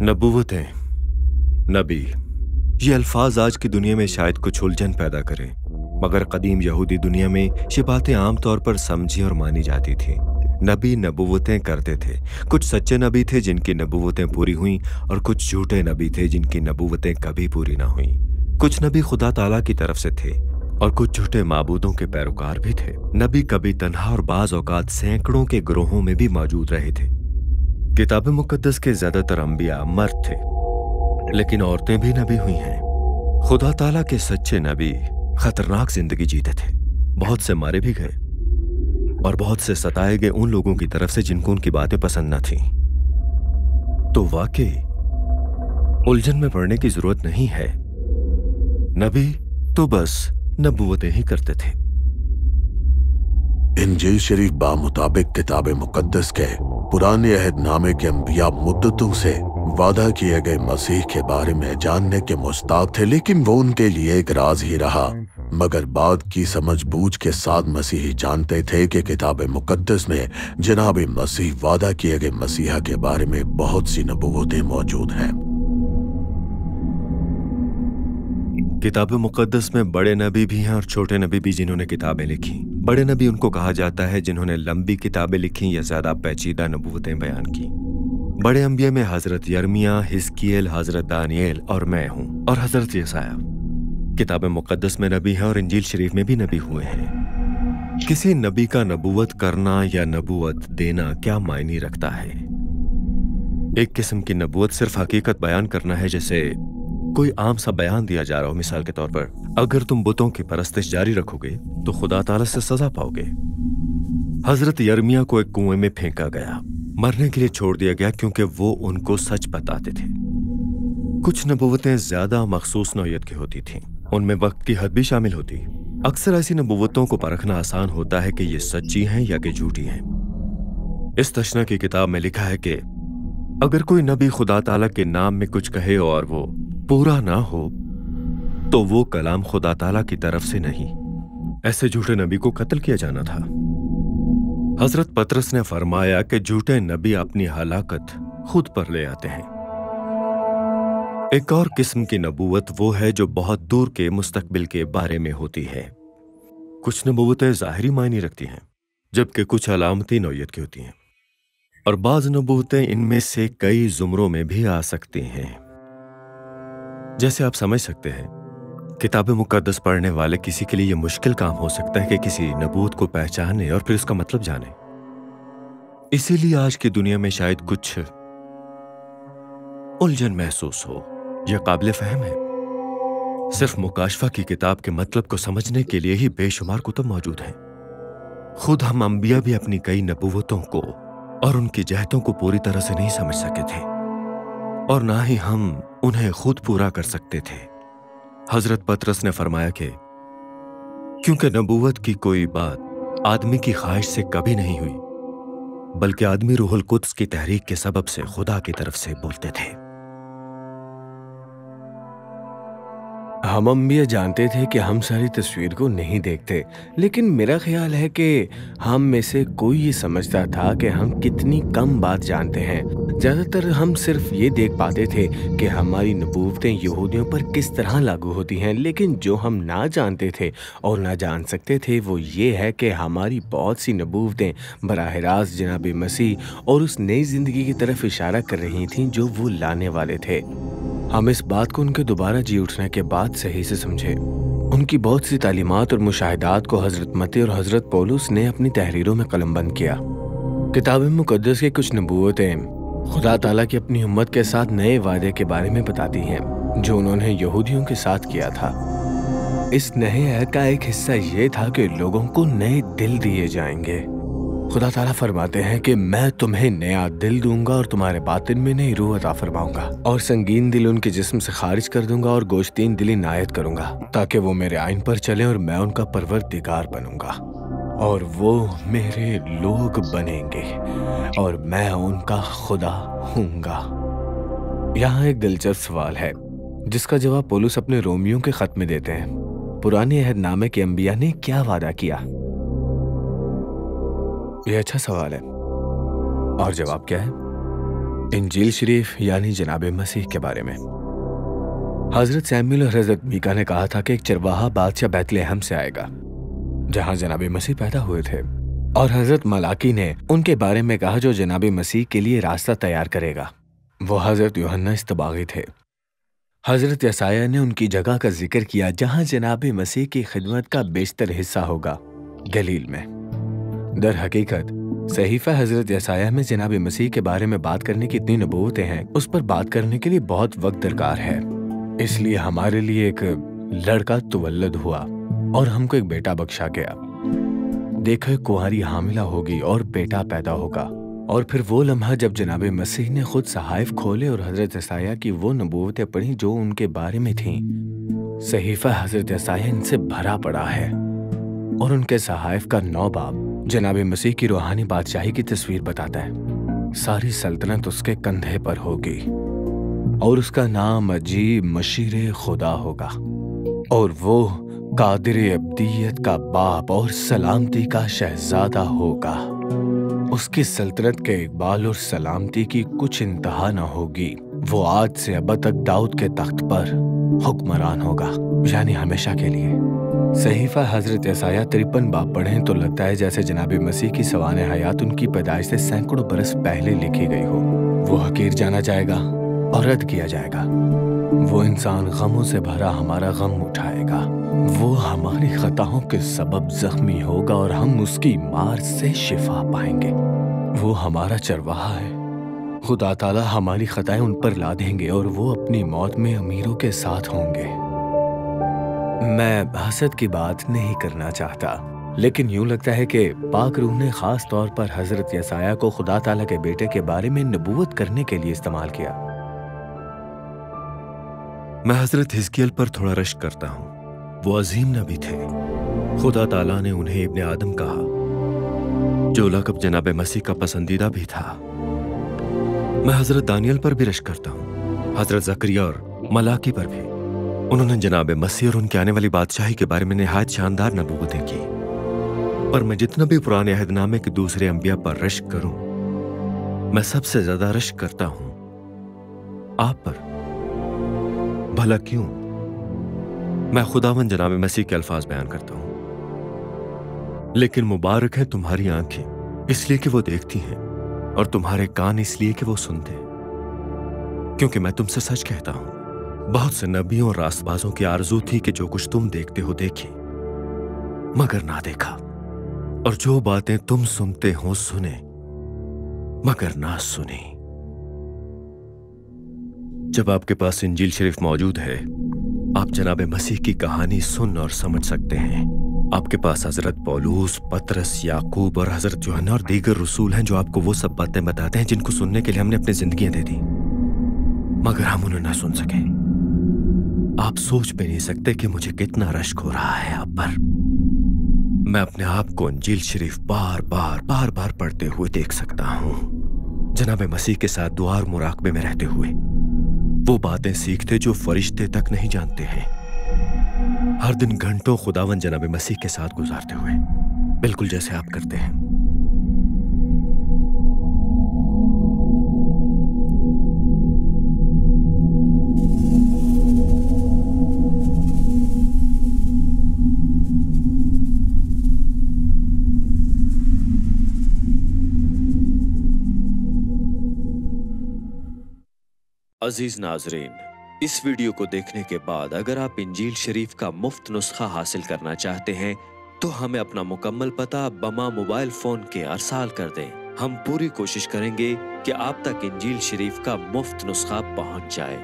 नबूवतें, नबी, ये अल्फाज आज की दुनिया में शायद कुछ उलझन पैदा करें, मगर कदीम यहूदी दुनिया में ये बातें आमतौर पर समझी और मानी जाती थी। नबी नबूवतें करते थे। कुछ सच्चे नबी थे जिनकी नबूवतें पूरी हुईं और कुछ झूठे नबी थे जिनकी नबूवतें कभी पूरी ना हुईं। कुछ नबी खुदा ताला की तरफ से थे और कुछ झूठे माबूदों के पैरोकार भी थे। नबी कभी तन्हा और बाज औकात सैकड़ों के ग्रोहों में भी मौजूद रहे थे। किताब मुकद्दस के ज्यादातर अंबिया मर्द थे, लेकिन औरतें भी नबी हुई हैं। खुदा ताला के सच्चे नबी खतरनाक जिंदगी जीते थे। बहुत से मारे भी गए और बहुत से सताए गए उन लोगों की तरफ से जिनको उनकी बातें पसंद न थीं। तो वाकई उलझन में पड़ने की जरूरत नहीं है। नबी तो बस नबूवतें ही करते थे। इंजील शरीफ बामुताबिक किताब मुकद्दस के पुराने अहदनामे के अंबिया मुद्दतों से वादा किए गए मसीह के बारे में जानने के मुश्ताक थे, लेकिन वो उनके लिए एक राज ही रहा। मगर बाद की समझ बूझ के साथ मसीही जानते थे कि किताब मुकद्दस में जनाब मसीह वादा किए गए मसीहा के बारे में बहुत सी नबूवतें मौजूद हैं। किताब मुकद्दस में बड़े नबी भी हैं और छोटे नबी भी जिन्होंने किताबें लिखी। बड़े नबी उनको कहा जाता है जिन्होंने लंबी किताबें लिखी या ज्यादा पेचीदा नबूवतें बयान की। बड़े अंबिया में हजरत यर्मिया, हिजकियल, हजरत दानियल और मैं हूं, और हजरत यसाया। किताब मुकद्दस में नबी हैं और इंजील शरीफ में भी नबी हुए हैं। किसी नबी का नबूवत करना या नबूवत देना क्या मायने रखता है? एक किस्म की नबूवत सिर्फ हकीकत बयान करना है, जैसे कोई आम सा बयान दिया जा रहा हो। मिसाल के तौर पर, अगर तुम बुतों की परस्तिश जारी रखोगे तो खुदा ताला से सजा पाओगे। हजरत यर्मिया को एक कुएं में फेंका गया, मरने के लिए छोड़ दिया गया क्योंकि वो उनको सच बताते थे। कुछ नबूवतें ज्यादा मखसूस नौयत की होती थीं, उनमें वक्त की हद भी शामिल होती। अक्सर ऐसी नबूवतों को परखना आसान होता है कि ये सच्ची हैं या कि झूठी हैं। इस तशना की किताब में लिखा है कि अगर कोई नबी खुदा ताला के नाम में कुछ कहे और वो पूरा ना हो तो वो कलाम खुदा ताला की तरफ से नहीं। ऐसे झूठे नबी को कत्ल किया जाना था। हजरत पतरस ने फरमाया कि झूठे नबी अपनी हलाकत खुद पर ले आते हैं। एक और किस्म की नबूवत वो है जो बहुत दूर के मुस्तकबिल के बारे में होती है। कुछ नबूवतें ज़ाहिरी मायने रखती हैं, जबकि कुछ अलामती नौयत की होती हैं, और बाज़ नबूवतें इनमें से कई जुमरों में भी आ सकती हैं। जैसे आप समझ सकते हैं, किताब मुकद्दस पढ़ने वाले किसी के लिए यह मुश्किल काम हो सकता है कि किसी नबूवत को पहचाने और फिर उसका मतलब जाने। इसीलिए आज की दुनिया में शायद कुछ उलझन महसूस हो। यह काबिल फहम है। सिर्फ मुकाशफा की किताब के मतलब को समझने के लिए ही बेशुमार कुतुब मौजूद हैं। खुद हम अंबिया भी अपनी कई नबूवतों को और उनकी जहतों को पूरी तरह से नहीं समझ सके थे, और ना ही हम उन्हें खुद पूरा कर सकते थे। हजरत पतरस ने फरमाया कि क्योंकि नबूवत की कोई बात आदमी की ख्वाहिश से कभी नहीं हुई, बल्कि आदमी रूहुल कुद्स की तहरीक के सबब से खुदा की तरफ से बोलते थे। हम अंबिया जानते थे कि हम सारी तस्वीर को नहीं देखते, लेकिन मेरा ख्याल है कि हम में से कोई ये समझता था कि हम कितनी कम बात जानते हैं। ज़्यादातर हम सिर्फ ये देख पाते थे कि हमारी नबूवतें यहूदियों पर किस तरह लागू होती हैं, लेकिन जो हम ना जानते थे और ना जान सकते थे वो ये है कि हमारी बहुत सी नबूवतें बराह रास्त जनाब मसीह और उस नई ज़िंदगी की तरफ इशारा कर रही थीं जो वो लाने वाले थे। हम इस बात को उनके दोबारा जी उठने के बाद सही से समझे। उनकी बहुत सी तालीमात और मुशाहिदात को हजरत मत्ती और हजरत पौलुस ने अपनी तहरीरों में कलमबंद किया। किताब मुकद्दस की कुछ नबूवतें खुदा ताला की अपनी उम्मत के साथ नए वादे के बारे में बताती हैं जो उन्होंने यहूदियों के साथ किया था। इस नए अहद का एक हिस्सा ये था कि लोगों को नए दिल दिए जाएंगे। खुदा ताला फरमाते हैं कि मैं तुम्हें नया दिल दूंगा और तुम्हारे बातिन में नई रूह अता फरमाऊंगा, और संगीन दिल उनके जिस्म से खारिज कर दूंगा और गोश्तीन दिल इनायत करूंगा, ताकि वो मेरे आइन पर चलें और मैं उनका परवरदिगार बनूंगा और वो मेरे लोग बनेंगे और मैं उनका खुदा हूंगा। यहाँ एक दिलचस्प सवाल है जिसका जवाब पौलुस अपने रोमियों के खत में देते हैं। पुराने अहदनामे के अंबिया ने क्या वादा किया? यह अच्छा सवाल है, और जवाब क्या है? इंजील शरीफ यानी जनाब मसीह के बारे में। हजरत सैमुएल और हजरत मीका ने कहा था कि एक चरवाहा बादशाह बैतलहम से आएगा, जहां जनाब मसीह पैदा हुए थे, और हजरत मलाकी ने उनके बारे में कहा जो जनाब मसीह के लिए रास्ता तैयार करेगा। वो हजरत यूहन्ना इस्तबागी थे। हजरत यसाया ने उनकी जगह का जिक्र किया जहां जनाब मसीह की खिदमत का बेशतर हिस्सा होगा, गलील में। दर हकीकत सहीफा हजरत यसाया में जनाब मसीह के बारे में बात करने की इतनी नबूवतें हैं, उस पर बात करने के लिए बहुत वक्त दरकार है। इसलिए हमारे लिए एक लड़का तुवल्लद हुआ और हमको एक बेटा बख्शा गया। देखो कुंवारी हामिला होगी और बेटा पैदा होगा। और फिर वो लम्हा जब जनाब मसीह ने खुद सहाइफ खोले और हजरत यसाया की वो नबूवतें पढ़ी जो उनके बारे में थीं। सहीफा हजरत यसाया इनसे भरा पड़ा है और उनके सहाइफ का 9 बाब जनाब मसीह की रूहानी बादशाही की तस्वीर बताता है। सारी सल्तनत उसके कंधे पर होगी और उसका नाम अजीब मशीर खुदा होगा, और वो कादिर अब्दियत का बाप और सलामती का शहजादा होगा। उसकी सल्तनत के इकबाल और सलामती की कुछ इंतहा न होगी। वो आज से अब तक दाऊद के तख्त पर हुक्मरान होगा, यानी हमेशा के लिए। सहीफा हजरत यसाया 53 बाब पढ़ें तो लगता है जैसे जनाब मसीह की सवाने हयात उनकी पैदाइश से सैकड़ों बरस पहले लिखी गई हो। वो हकीर जाना जाएगा और रद्द किया जाएगा। वो इंसान गमों से भरा हमारा गम उठाएगा। वो हमारी खताओं के सबब जख्मी होगा और हम उसकी मार से शिफा पाएंगे। वो हमारा चरवाहा है। खुदा ताला हमारी खताएं उन पर ला देंगे और वो अपनी मौत में अमीरों के साथ होंगे। मैं हसद की बात नहीं करना चाहता, लेकिन यूं लगता है कि पाक रूह ने खास तौर पर हजरत यसाया को खुदा ताला के बेटे के बारे में नबूवत करने के लिए इस्तेमाल किया। मैं हजरत हिजकियल पर थोड़ा रश्क करता हूँ। वो अजीम नबी थे। खुदा ताला ने उन्हें इब्ने आदम कहा, जो लक़ब जनाब मसीह का पसंदीदा भी था। मैं हजरत दानियल पर भी रश्क करता हूँ, हजरत ज़करिया और मलाकी पर भी। उन्होंने जनाब मसीह और उनके आने वाली बादशाही के बारे में निहायत शानदार नबूवतें की। पर मैं जितना भी पुराने अहदनामे के दूसरे अंबिया पर रश्क करूं, मैं सबसे ज्यादा रश्क करता हूं आप पर। भला क्यों? मैं खुदावन जनाब मसीह के अल्फाज बयान करता हूं। लेकिन मुबारक है तुम्हारी आंखें इसलिए कि वो देखती हैं, और तुम्हारे कान इसलिए कि वो सुनते हैं। क्योंकि मैं तुमसे सच कहता हूं, बहुत से नबियों और रास्तबाजों की आरज़ू थी कि जो कुछ तुम देखते हो देखें, मगर ना देखा, और जो बातें तुम सुनते हो सुने, मगर ना सुनी। जब आपके पास इंजील शरीफ मौजूद है, आप जनाब मसीह की कहानी सुन और समझ सकते हैं। आपके पास हजरत पौलूस, पतरस, याकूब और हजरत यूहन्ना और दीगर रसूल हैं जो आपको वो सब बातें बताते हैं जिनको सुनने के लिए हमने अपनी जिंदगियां दे दी, मगर हम उन्हें ना सुन सके। आप सोच भी नहीं सकते कि मुझे कितना रश्क हो रहा है आप पर। मैं अपने आप को इंजील शरीफ बार बार पढ़ते हुए देख सकता हूं, जनाब मसीह के साथ दुआ और मुराकबे में रहते हुए, वो बातें सीखते जो फरिश्ते तक नहीं जानते हैं। हर दिन घंटों खुदावन जनाब मसीह के साथ गुजारते हुए, बिल्कुल जैसे आप करते हैं। अजीज नाजरीन, इस वीडियो को देखने के बाद अगर आप इंजील शरीफ का मुफ्त नुस्खा हासिल करना चाहते हैं तो हमें अपना मुकम्मल पता बमा मोबाइल फोन के अरसाल कर दें। हम पूरी कोशिश करेंगे कि आप तक इंजील शरीफ का मुफ्त नुस्खा पहुंच जाए।